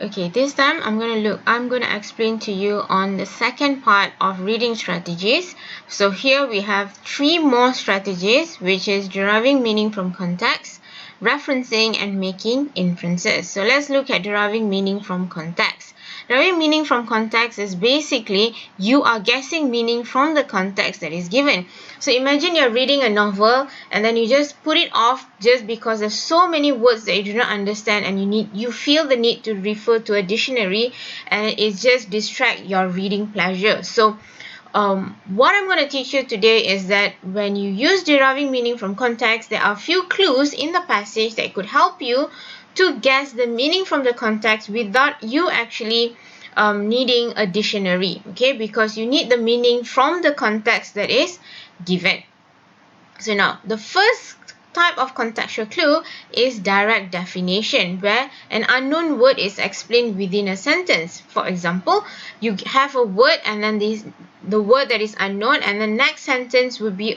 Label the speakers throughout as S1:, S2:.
S1: Okay, this time I'm going to explain to you on the second part of reading strategies. So here we have 3 more strategies, which is deriving meaning from context, referencing, and making inferences. So let's look at deriving meaning from context. Deriving meaning from context is basically you are guessing meaning from the context that is given. So imagine you're reading a novel and then you just put it off just because there's so many words that you do not understand, and you feel the need to refer to a dictionary, and it just distract your reading pleasure. So what I'm going to teach you today is that when you use deriving meaning from context, there are a few clues in the passage that could help you to guess the meaning from the context without you actually needing a dictionary, okay? Because you need the meaning from the context that is given. So now, the first type of contextual clue is direct definition, where an unknown word is explained within a sentence. For example, you have a word and then the word that is unknown, and the next sentence would be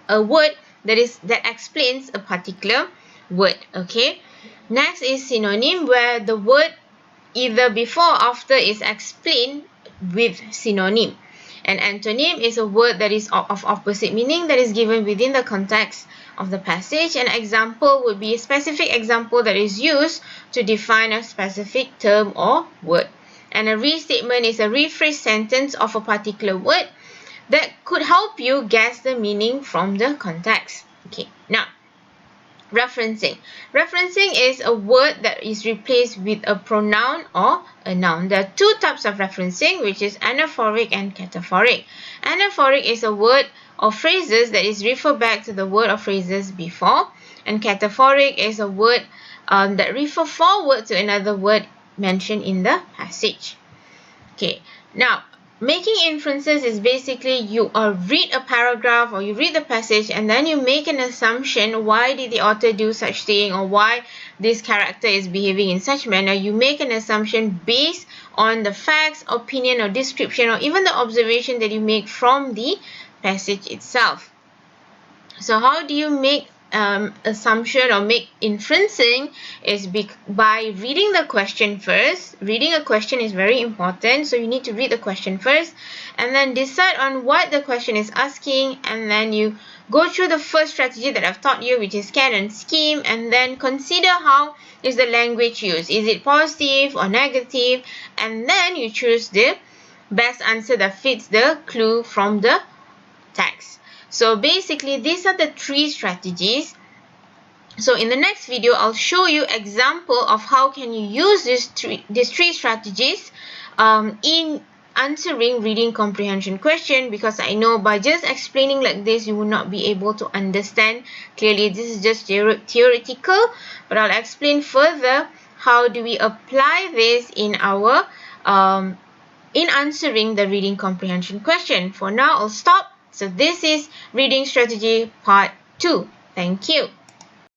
S1: a word that explains a particular word, okay? Next is synonym, where the word either before or after is explained with synonym. An antonym is a word that is of opposite meaning that is given within the context of the passage. An example would be a specific example that is used to define a specific term or word. And a restatement is a rephrased sentence of a particular word that could help you guess the meaning from the context. Okay, now, referencing. Referencing is a word that is replaced with a pronoun or a noun. There are 2 types of referencing, which is anaphoric and cataphoric. Anaphoric is a word or phrases that is referred back to the word or phrases before, and cataphoric is a word that refer forward to another word mentioned in the passage. Okay, now, making inferences is basically you read a paragraph or you read the passage and then you make an assumption. Why did the author do such thing, or why this character is behaving in such manner? You make an assumption based on the facts, opinion, or description, or even the observation that you make from the passage itself. So how do you make assumption or make inferencing is by reading the question first. Reading a question is very important, so you need to read the question first and then decide on what the question is asking, and then you go through the first strategy that I've taught you, which is scan and scheme, and then consider how is the language used. Is it positive or negative? And then you choose the best answer that fits the clue from the text. So basically, these are the 3 strategies. So in the next video, I'll show you example of how can you use these three strategies in answering reading comprehension question, because I know by just explaining like this, you will not be able to understand clearly. This is just theoretical, but I'll explain further how do we apply this in our in answering the reading comprehension question. For now, I'll stop. So this is reading strategy part 2. Thank you.